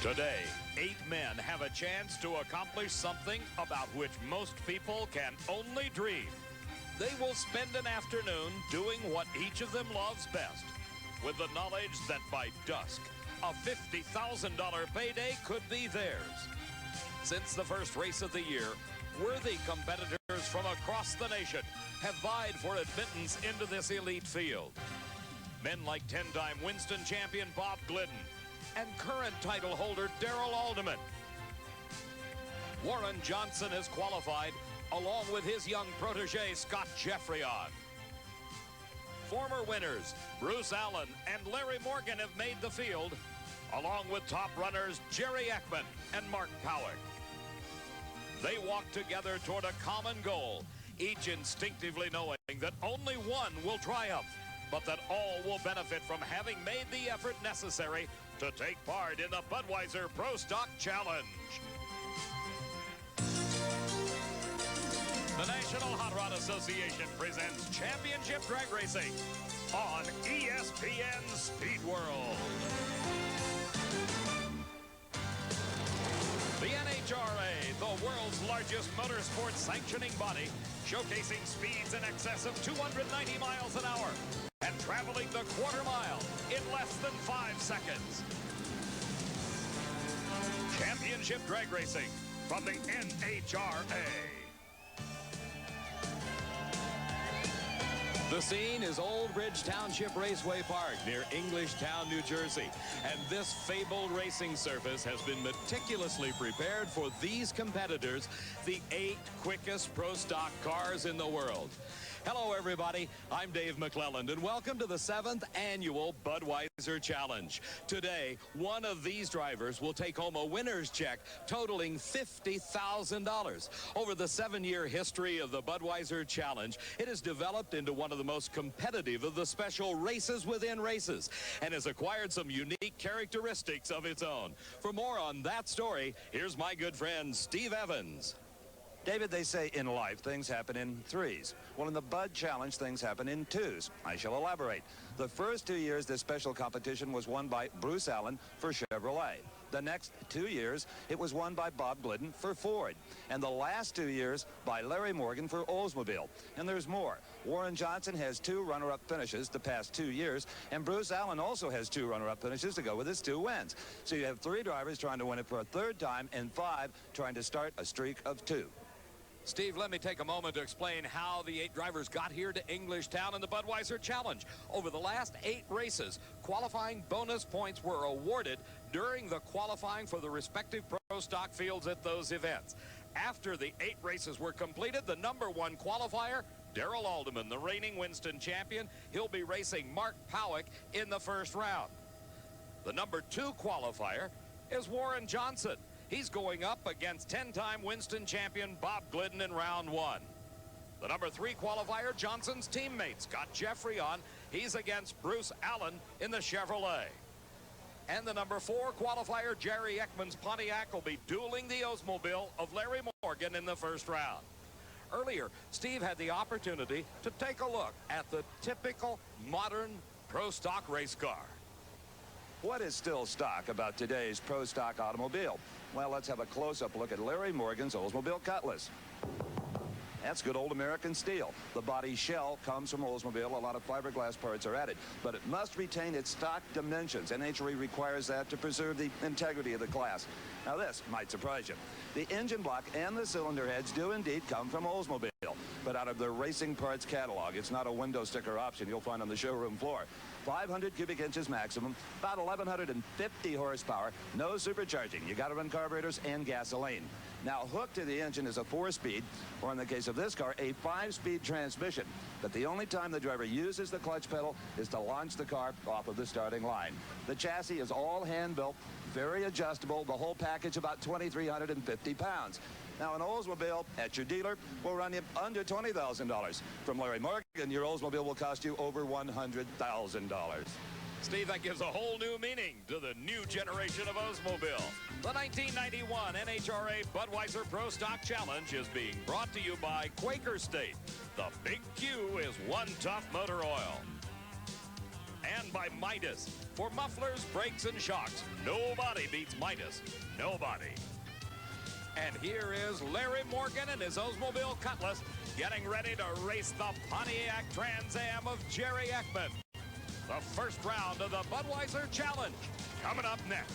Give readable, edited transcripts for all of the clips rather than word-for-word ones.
Today, 8 men have a chance to accomplish something about which most people can only dream. They will spend an afternoon doing what each of them loves best, with the knowledge that by dusk, a $50,000 payday could be theirs. Since the first race of the year, worthy competitors from across the nation have vied for admittance into this elite field. Men like 10-time Winston champion Bob Glidden and current title holder Darrell Alderman. Warren Johnson has qualified along with his young protege Scott Jeffreyon. Former winners Bruce Allen and Larry Morgan have made the field, along with top runners Jerry Ekman and Mark Powick. They walk together toward a common goal, each instinctively knowing that only one will triumph, but that all will benefit from having made the effort necessary to take part in the Budweiser Pro Stock Challenge. The National Hot Rod Association presents Championship Drag Racing on ESPN Speed World. The NHRA, the world's largest motorsports sanctioning body, showcasing speeds in excess of 290 miles an hour and traveling the quarter mile in less than 5 seconds. Championship Drag Racing from the NHRA. The scene is Old Bridge Township Raceway Park near Englishtown, New Jersey. And this fabled racing surface has been meticulously prepared for these competitors, the 8 quickest pro stock cars in the world. Hello, everybody. I'm Dave McClelland, and welcome to the 7th annual Budweiser Challenge. Today, one of these drivers will take home a winner's check totaling $50,000. Over the 7-year history of the Budweiser Challenge, it has developed into one of the most competitive of the special races within races and has acquired some unique characteristics of its own. For more on that story, here's my good friend, Steve Evans. David, they say in life things happen in threes. Well, in the Bud Challenge, things happen in twos. I shall elaborate. The first 2 years, this special competition was won by Bruce Allen for Chevrolet. The next 2 years, it was won by Bob Glidden for Ford. And the last 2 years, by Larry Morgan for Oldsmobile. And there's more. Warren Johnson has 2 runner-up finishes the past 2 years, and Bruce Allen also has 2 runner-up finishes to go with his 2 wins. So you have 3 drivers trying to win it for a 3rd time, and 5 trying to start a streak of 2. Steve, let me take a moment to explain how the 8 drivers got here to Englishtown in the Budweiser Challenge. Over the last 8 races, qualifying bonus points were awarded during the qualifying for the respective pro stock fields at those events. After the 8 races were completed, the #1 qualifier, Darrell Alderman, the reigning Winston champion, he'll be racing Mark Powick in the first round. The #2 qualifier is Warren Johnson. He's going up against 10-time Winston champion Bob Glidden in round 1. The #3 qualifier, Johnson's teammate, Scott Jeffreyon. He's against Bruce Allen in the Chevrolet. And the #4 qualifier, Jerry Ekman's Pontiac, will be dueling the Oldsmobile of Larry Morgan in the first round. Earlier, Steve had the opportunity to take a look at the typical modern pro stock race car. What is still stock about today's pro stock automobile? Well, let's have a close-up look at Larry Morgan's Oldsmobile Cutlass. That's good old American steel. The body shell comes from Oldsmobile. A lot of fiberglass parts are added, but it must retain its stock dimensions. NHRA requires that to preserve the integrity of the class. Now, this might surprise you. The engine block and the cylinder heads do indeed come from Oldsmobile, but out of their racing parts catalog. It's not a window sticker option you'll find on the showroom floor. 500 cubic inches maximum, about 1,150 horsepower, no supercharging. You got to run carburetors and gasoline. Now, hooked to the engine is a 4-speed, or in the case of this car, a 5-speed transmission. But the only time the driver uses the clutch pedal is to launch the car off of the starting line. The chassis is all hand-built, very adjustable, the whole package about 2,350 pounds. Now, an Oldsmobile at your dealer will run you under $20,000. From Larry Morgan, your Oldsmobile will cost you over $100,000. Steve, that gives a whole new meaning to the new generation of Oldsmobile. The 1991 NHRA Budweiser Pro Stock Challenge is being brought to you by Quaker State. The big Q is one tough motor oil. And and by Midas. For mufflers, brakes, and shocks, nobody beats Midas. Nobody. And here is Larry Morgan and his Oldsmobile Cutlass getting ready to race the Pontiac Trans Am of Jerry Ekman. The first round of the Budweiser Challenge coming up next.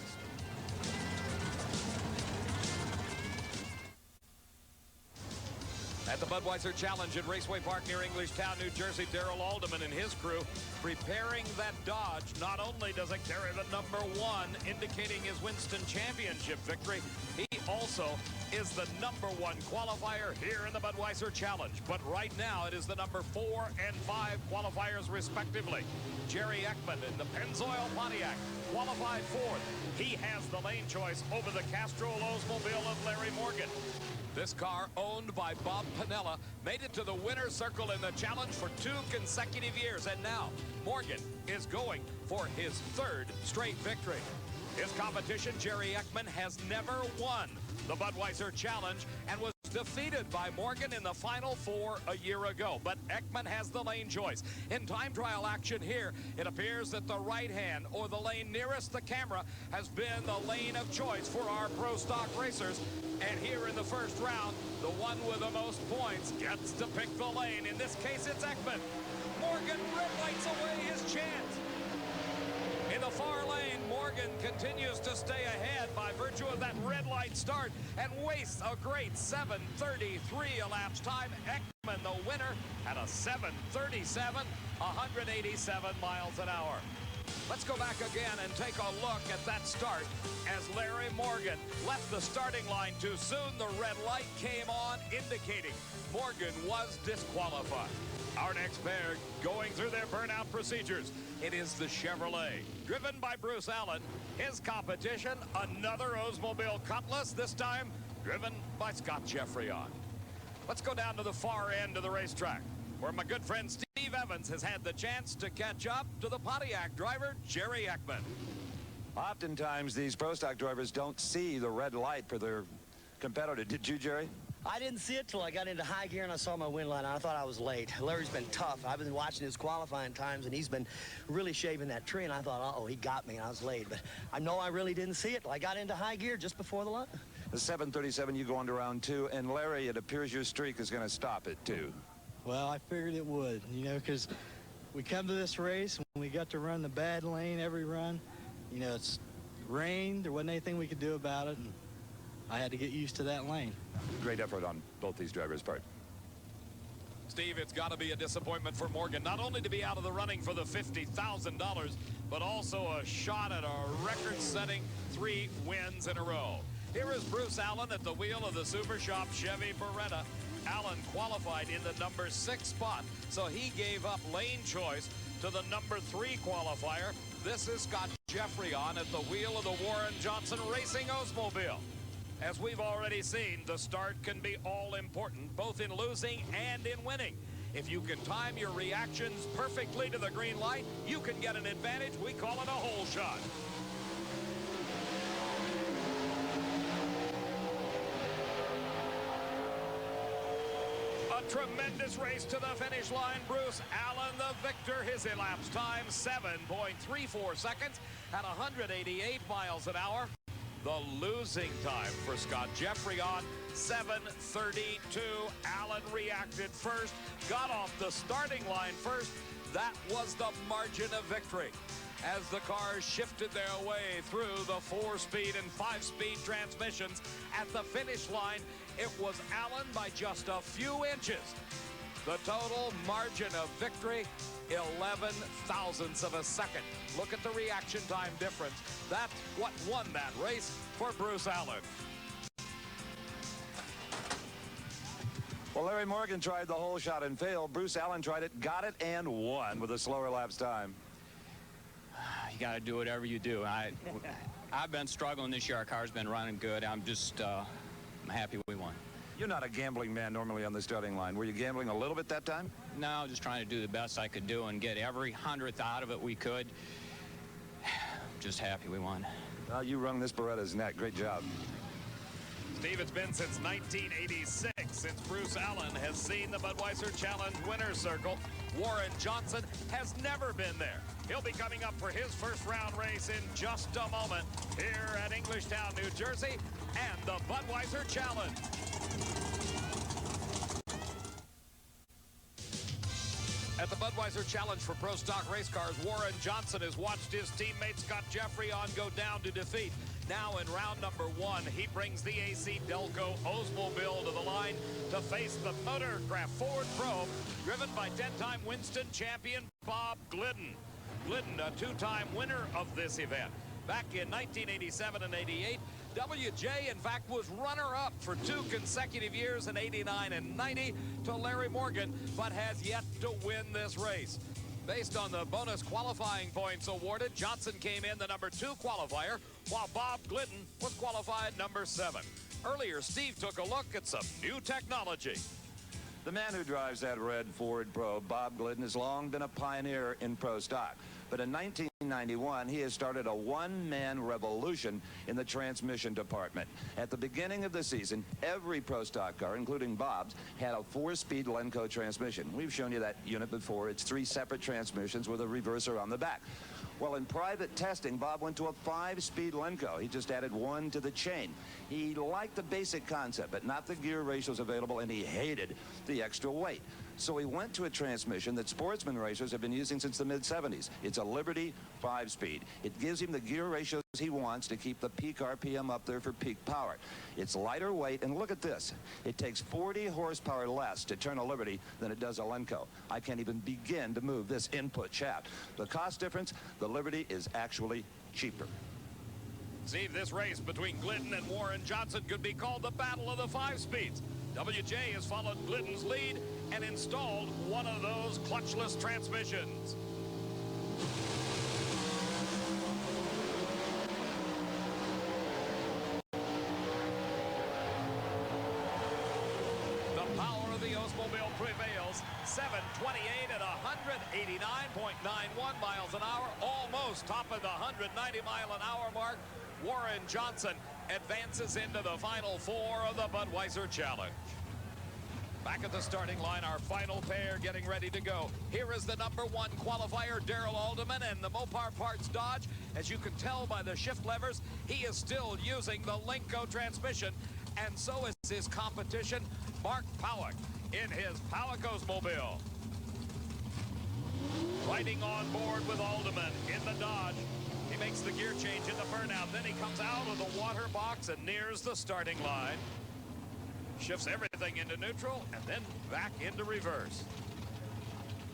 At the Budweiser Challenge at Raceway Park near Englishtown, New Jersey, Darrell Alderman and his crew preparing that Dodge. Not only does it carry the number 1, indicating his Winston championship victory, he also is the number 1 qualifier here in the Budweiser Challenge. But right now, it is the number 4 and 5 qualifiers, respectively. Jerry Ekman in the Pennzoil Pontiac qualified 4th. He has the lane choice over the Castrol Oldsmobile of Larry Morgan. This car, owned by Bob Piniella, made it to the winner's circle in the challenge for 2 consecutive years. And now, Morgan is going for his 3rd straight victory. His competition, Jerry Ekman, has never won the Budweiser Challenge and was defeated by Morgan in the Final 4 a year ago. But Ekman has the lane choice. In time trial action here, it appears that the right hand, or the lane nearest the camera, has been the lane of choice for our pro stock racers. And here in the first round, the one with the most points gets to pick the lane. In this case, it's Ekman. Morgan red lights away his chance. In the far lane, Morgan continues to stay ahead by virtue of that red light start and wastes a great 7:33 elapsed time. Ekman, the winner, at a 7:37, 187 miles an hour. Let's go back again and take a look at that start as Larry Morgan left the starting line too soon. The red light came on, indicating Morgan was disqualified. Our next pair going through their burnout procedures. It is the Chevrolet, driven by Bruce Allen. His competition, another Oldsmobile Cutlass, this time driven by Scott Jeffreyon. Let's go down to the far end of the racetrack, where my good friend Steve Evans has had the chance to catch up to the Pontiac driver, Jerry Ekman. Oftentimes, these pro stock drivers don't see the red light for their competitor. Did you, Jerry? I didn't see it till I got into high gear and I saw my wind line. I thought I was late. Larry's been tough. I've been watching his qualifying times, and he's been really shaving that tree, and I thought, uh-oh, he got me, and I was late. But I know I really didn't see it till I got into high gear just before the line. The 7:37, you go on to round 2, and Larry, it appears your streak is going to stop it, too. Well, I figured it would, you know, because we come to this race, when we got to run the bad lane every run, you know, it's rained. There wasn't anything we could do about it, and I had to get used to that lane. Great effort on both these drivers' part. Steve, it's got to be a disappointment for Morgan, not only to be out of the running for the $50,000, but also a shot at a record-setting 3 wins in a row. Here is Bruce Allen at the wheel of the Super Shop Chevy Beretta. Allen qualified in the number 6 spot, so he gave up lane choice to the number 3 qualifier. This is Scott Jeffreyon at the wheel of the Warren Johnson Racing Oldsmobile. As we've already seen, the start can be all important, both in losing and in winning. If you can time your reactions perfectly to the green light, you can get an advantage. We call it a hole shot. A tremendous race to the finish line. Bruce Allen, the victor. His elapsed time, 7.34 seconds at 188 miles an hour. The losing time for Scott Jeffreyon, 7:32. Allen reacted first, got off the starting line first. That was the margin of victory. As the cars shifted their way through the 4-speed and 5-speed transmissions, at the finish line, it was Allen by just a few inches. The total margin of victory, 11 thousandths of a second. Look at the reaction time difference. That's what won that race for Bruce Allen. Well, Larry Morgan tried the hole shot and failed. Bruce Allen tried it, got it, and won with a slower elapsed time. You got to do whatever you do. I've been struggling this year. Our car's been running good. I'm just I'm happy we won. You're not a gambling man normally on the starting line. Were you gambling a little bit that time? No, just trying to do the best I could do and get every 100th out of it we could. Just happy we won. Well, you wrung this Beretta's neck. Great job. Steve, it's been since 1986 since Bruce Allen has seen the Budweiser Challenge winner's circle. Warren Johnson has never been there. He'll be coming up for his first round race in just a moment here at Englishtown, New Jersey, and the Budweiser Challenge. At the Budweiser Challenge for Pro Stock race cars, Warren Johnson has watched his teammate Scott Jeffrey go down to defeat. Now in round number 1, he brings the AC Delco Oldsmobile to the line to face the Motorcraft Ford Probe, driven by 10-time Winston champion Bob Glidden. Glidden, a 2-time winner of this event. Back in 1987 and 88, WJ, in fact, was runner-up for 2 consecutive years in 89 and 90 to Larry Morgan, but has yet to win this race. Based on the bonus qualifying points awarded, Johnson came in the number 2 qualifier, while Bob Glidden was qualified number 7. Earlier, Steve took a look at some new technology. The man who drives that red Ford Probe, Bob Glidden, has long been a pioneer in pro stock. But in 1991, he has started a one-man revolution in the transmission department. At the beginning of the season, every pro stock car, including Bob's, had a 4-speed Lenco transmission. We've shown you that unit before. It's 3 separate transmissions with a reverser on the back. Well, in private testing, Bob went to a 5-speed Lenco. He just added 1 to the chain. He liked the basic concept, but not the gear ratios available, and he hated the extra weight. So he went to a transmission that sportsman racers have been using since the mid-70s. It's a Liberty 5-speed. It gives him the gear ratios he wants to keep the peak RPM up there for peak power. It's lighter weight, and look at this. It takes 40 horsepower less to turn a Liberty than it does a Lenco. I can't even begin to move this input shaft. The cost difference, the Liberty is actually cheaper. Steve, this race between Glidden and Warren Johnson could be called the Battle of the 5 Speeds. WJ has followed Glidden's lead and installed one of those clutchless transmissions. The power of the Oldsmobile prevails. 728 at 189.91 miles an hour, almost top of the 190-mile-an-hour mark. Warren Johnson advances into the final 4 of the Budweiser Challenge. Back at the starting line, our final pair getting ready to go. Here is the number 1 qualifier, Darrell Alderman, and the Mopar Parts Dodge. As you can tell by the shift levers, he is still using the Lenco transmission, and so is his competition, Mark Powick, in his Powick Oldsmobile. Riding on board with Alderman in the Dodge. He makes the gear change in the burnout. Then he comes out of the water box and nears the starting line. Shifts everything into neutral and then back into reverse.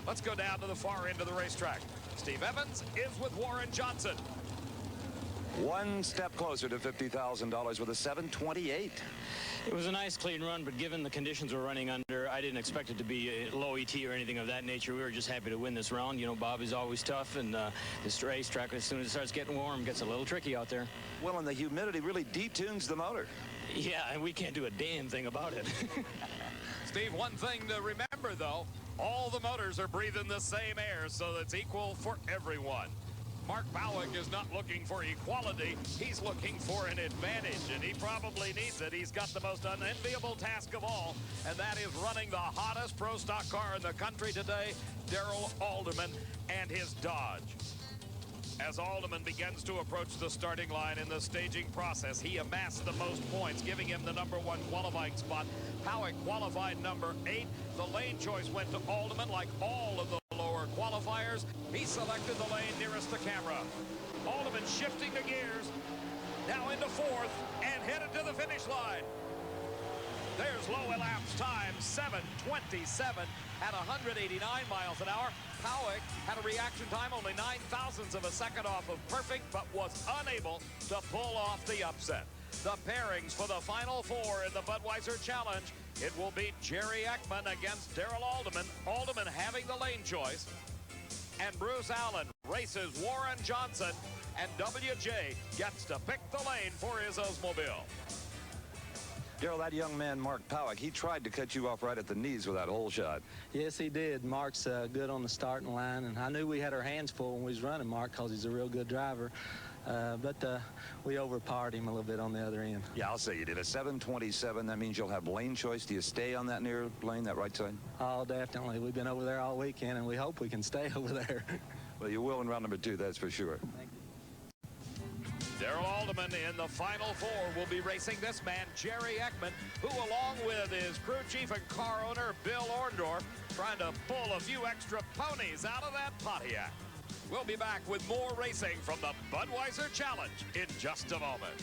Let's go down to the far end of the racetrack. Steve Evans is with Warren Johnson. One step closer to $50,000 with a 728. It was a nice, clean run, but given the conditions we're running under, I didn't expect it to be a low ET or anything of that nature. We were just happy to win this round. You know, Bob is always tough, and this racetrack, as soon as it starts getting warm, gets a little tricky out there. Well, and the humidity really detunes the motor. Yeah, and we can't do a damn thing about it. Steve, one thing to remember, though, all the motors are breathing the same air, so it's equal for everyone. Mark Powick is not looking for equality. He's looking for an advantage, and he probably needs it. He's got the most unenviable task of all, and that is running the hottest pro stock car in the country today, Darrell Alderman and his Dodge. As Alderman begins to approach the starting line in the staging process, he amassed the most points, giving him the number 1 qualifying spot. Powick qualified number 8. The lane choice went to Alderman like all of the lower qualifiers. He selected the lane nearest the camera. Alderman shifting the gears, now into 4th and headed to the finish line. There's low elapsed time, 7:27 at 189 miles an hour. Powick had a reaction time only 0.09 of a second off of perfect, but was unable to pull off the upset. The pairings for the final 4 in the Budweiser Challenge. It will be Jerry Ekman against Darrell Alderman. Alderman having the lane choice. And Bruce Allen races Warren Johnson, and WJ gets to pick the lane for his Oldsmobile. Darrell, that young man, Mark Powick, he tried to cut you off right at the knees with that hole shot. Yes, he did. Mark's good on the starting line, and I knew we had our hands full when we was running Mark because he's a real good driver. But we overpowered him a little bit on the other end. Yeah, I'll say you did. A 727, that means you'll have lane choice. Do you stay on that near lane, that right side? Oh, definitely. We've been over there all weekend, and we hope we can stay over there. Well, you will in round number 2, that's for sure. Thank you. Darrell Alderman in the final 4 will be racing this man, Jerry Ekman, who along with his crew chief and car owner, Bill Orndorff, trying to pull a few extra ponies out of that Pontiac. We'll be back with more racing from the Budweiser Challenge in just a moment.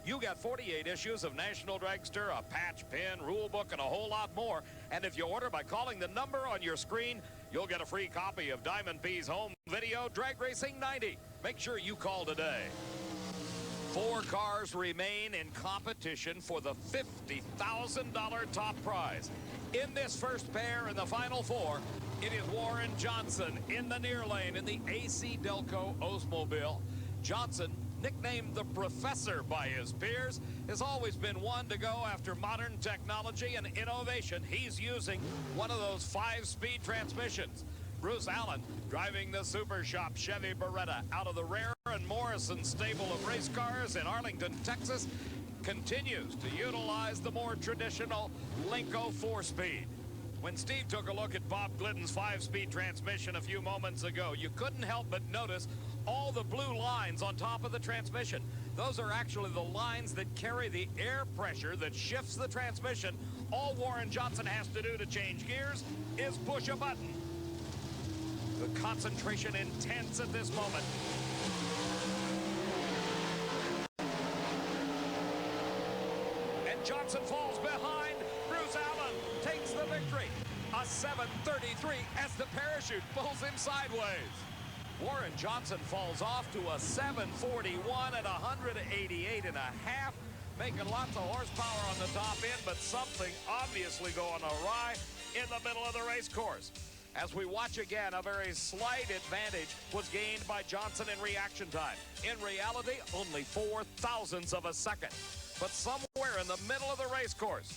You got 48 issues of National Dragster, a patch, pin, rule book, and a whole lot more. And if you order by calling the number on your screen, you'll get a free copy of Diamond P's home video, Drag Racing 90. Make sure you call today. 4 cars remain in competition for the $50,000 top prize. In this first pair in the final 4, it is Warren Johnson in the near lane in the AC Delco Oldsmobile. Johnson, nicknamed the Professor by his peers, has always been one to go after modern technology and innovation. He's using one of those 5-speed transmissions. Bruce Allen, driving the Super Shop Chevy Beretta out of the Rare and Morrison stable of race cars in Arlington, Texas, continues to utilize the more traditional Lenco 4-speed. When Steve took a look at Bob Glidden's 5-speed transmission a few moments ago, you couldn't help but notice all the blue lines on top of the transmission. Those are actually the lines that carry the air pressure that shifts the transmission. All Warren Johnson has to do to change gears is push a button. The concentration intense at this moment. And Johnson falls behind. Bruce Allen takes the victory. A 7:33 as the parachute pulls him sideways. Warren Johnson falls off to a 7:41 at 188 and a half, making lots of horsepower on the top end, but something obviously going awry in the middle of the race course. As we watch again, a very slight advantage was gained by Johnson in reaction time. In reality, only 0.04 of a second. But somewhere in the middle of the race course,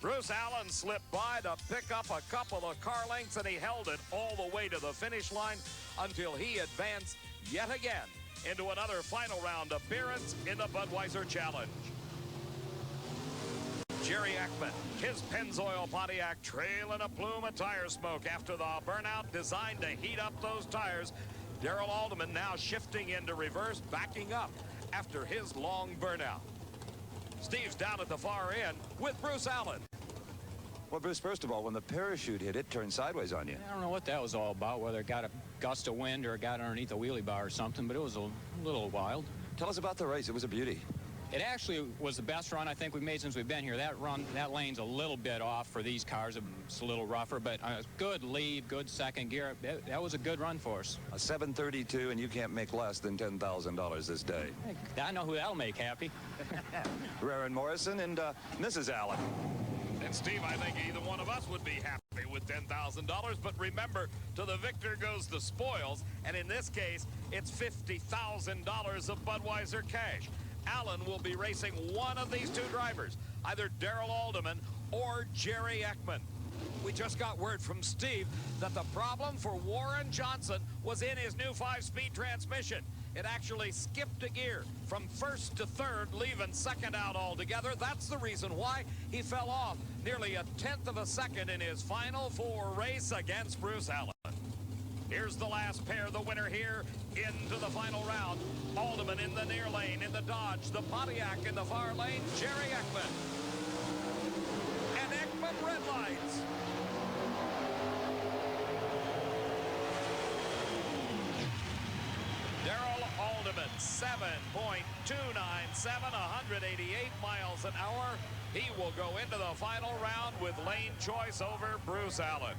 Bruce Allen slipped by to pick up a couple of car lengths, and he held it all the way to the finish line until he advanced yet again into another final round appearance in the Budweiser Challenge. Jerry Ekman, his Pennzoil Pontiac trailing a plume of tire smoke after the burnout designed to heat up those tires. Darrell Alderman now shifting into reverse, backing up after his long burnout. Steve's down at the far end with Bruce Allen. Well, Bruce, first of all, when the parachute hit, it turned sideways on you. I don't know what that was all about, whether it got a gust of wind or it got underneath a wheelie bar or something, but it was a little wild. Tell us about the race. It was a beauty. It actually was the best run I think we've made since we've been here. That lane's a little bit off for these cars. It's a little rougher, but a good lead, good second gear. That was a good run for us. A 7:32, and you can't make less than $10,000 this day. I know who that'll make happy. Rare and Morrison and Mrs. Allen. And Steve, I think either one of us would be happy with $10,000, but remember, to the victor goes the spoils, and in this case, it's $50,000 of Budweiser cash. Allen will be racing one of these 2 drivers, either Darrell Alderman or Jerry Ekman. We just got word from Steve that the problem for Warren Johnson was in his new 5-speed transmission. It actually skipped a gear from first to third, leaving second out altogether. That's the reason why he fell off nearly a 1/10 of a second in his final 4 race against Bruce Allen. Here's the last pair, the winner here into the final round. Alderman in the near lane, in the Dodge, the Pontiac in the far lane, Jerry Ekman. And Ekman red lights. Darrell Alderman, 7.297, 188 miles an hour. He will go into the final round with lane choice over Bruce Allen.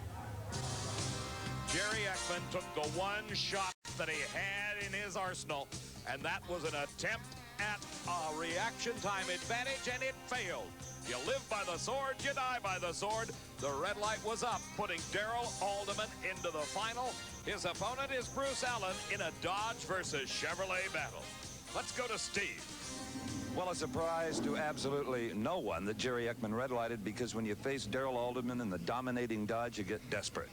Jerry Ekman took the one shot that he had in his arsenal, and that was an attempt at a reaction time advantage, and it failed. You live by the sword, you die by the sword. The red light was up, putting Darrell Alderman into the final. His opponent is Bruce Allen in a Dodge versus Chevrolet battle. Let's go to Steve. Well, a surprise to absolutely no one that Jerry Ekman red-lighted, because when you face Darrell Alderman in the dominating Dodge, you get desperate.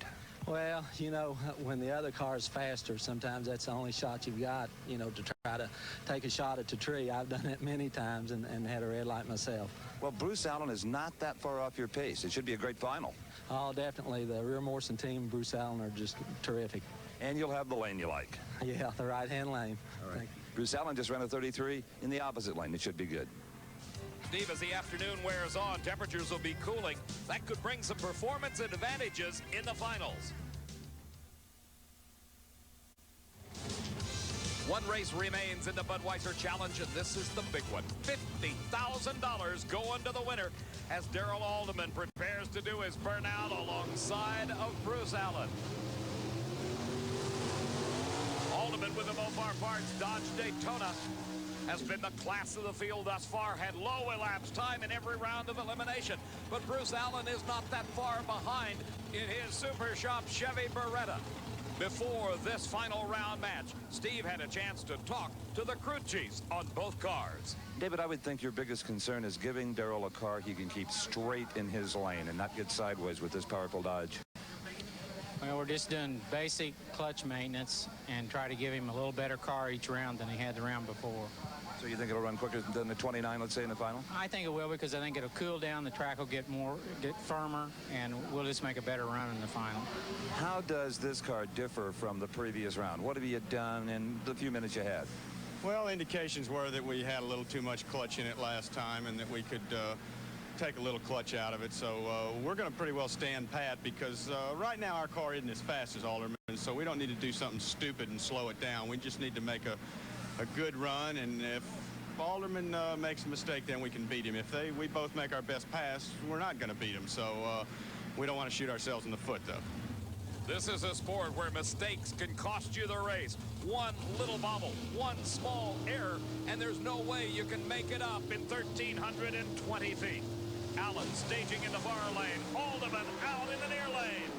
Well, you know, when the other car is faster, sometimes that's the only shot you've got, you know, to try to take a shot at the tree. I've done it many times and had a red light myself. Well, Bruce Allen is not that far off your pace. It should be a great final. Oh, definitely. The rear Morrison team, Bruce Allen, are just terrific. And you'll have the lane you like. Yeah, the right-hand lane. All right. Bruce Allen just ran a 33 in the opposite lane. It should be good. Steve, as the afternoon wears on, temperatures will be cooling. That could bring some performance advantages in the finals. One race remains in the Budweiser Challenge, and this is the big one. $50,000 going to the winner as Darrell Alderman prepares to do his burnout alongside of Bruce Allen. Alderman with the Mopar Parts Dodge Daytona has been the class of the field thus far, had low elapsed time in every round of elimination. But Bruce Allen is not that far behind in his Super Shop Chevy Beretta. Before this final round match, Steve had a chance to talk to the crew chiefs on both cars. David, I would think your biggest concern is giving Darrell a car he can keep straight in his lane and not get sideways with this powerful Dodge. Well, we're just doing basic clutch maintenance and try to give him a little better car each round than he had the round before. So you think it'll run quicker than the 29, let's say, in the final? I think it will, because I think it'll cool down, the track will get firmer, and we'll just make a better run in the final. How does this car differ from the previous round? What have you done in the few minutes you had? Well, indications were that we had a little too much clutch in it last time and that we could take a little clutch out of it. So we're going to pretty well stand pat, because right now our car isn't as fast as Alderman, so we don't need to do something stupid and slow it down. We just need to make a good run, and if Alderman makes a mistake, then we can beat him. If we both make our best pass, we're not going to beat him. So we don't want to shoot ourselves in the foot, though. This is a sport where mistakes can cost you the race. One little bobble, one small error, and there's no way you can make it up in 1,320 feet. Allen staging in the far lane. Alderman out in the near lane.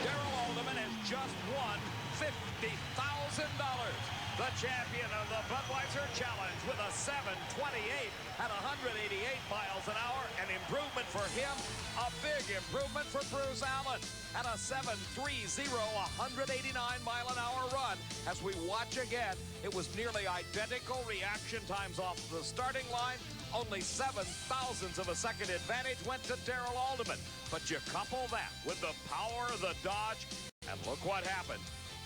Darrell Alderman has just won $50,000. The champion of the Budweiser Challenge with a 7:28 at 188 miles an hour. An improvement for him, a big improvement for Bruce Allen at a 7:30, 189-mile-an-hour run. As we watch again, it was nearly identical reaction times off the starting line. Only 0.07 of a second advantage went to Darrell Alderman. But you couple that with the power of the Dodge, and look what happened.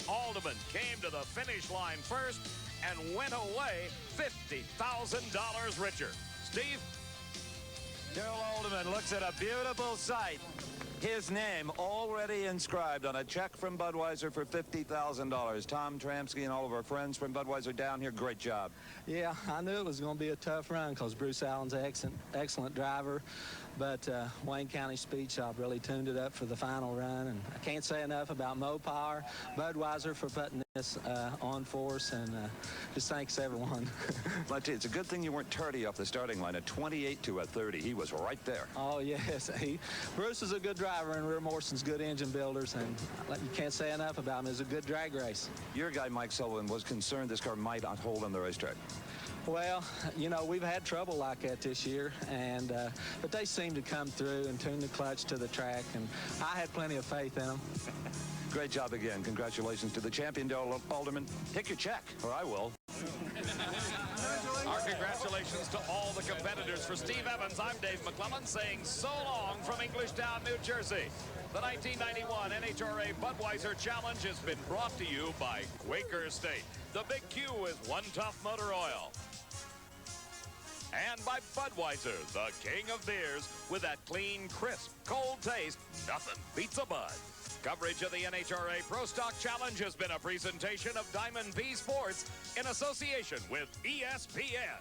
Alderman came to the finish line first and went away $50,000 richer. Steve? Darrell Alderman looks at a beautiful sight. His name already inscribed on a check from Budweiser for $50,000. Tom Tramsky and all of our friends from Budweiser down here, great job. Yeah, I knew it was going to be a tough run, because Bruce Allen's an excellent driver. But Wayne County Speed Shop really tuned it up for the final run. And I can't say enough about Mopar, Budweiser for putting this on for us, and just thanks everyone. Well, I tell you, it's a good thing you weren't tardy off the starting line at 28 to a 30. He was right there. Oh, yes. Bruce is a good driver, and Rear Morrison's good engine builders, and you can't say enough about him. It's a good drag race. Your guy, Mike Sullivan, was concerned this car might not hold on the racetrack. Well, you know, we've had trouble like that this year, and but they seem to come through and tune the clutch to the track, and I had plenty of faith in them. Great job again. Congratulations to the champion, Darrell Alderman. Take your check, or I will. Our congratulations to all the competitors. For Steve Evans, I'm Dave McClellan saying so long from Englishtown, New Jersey. The 1991 NHRA Budweiser Challenge has been brought to you by Quaker State. The Big Q is One Tough Motor Oil. And by Budweiser, the king of beers, with that clean, crisp, cold taste, nothing beats a Bud. Coverage of the NHRA Pro Stock Challenge has been a presentation of Diamond P Sports in association with ESPN.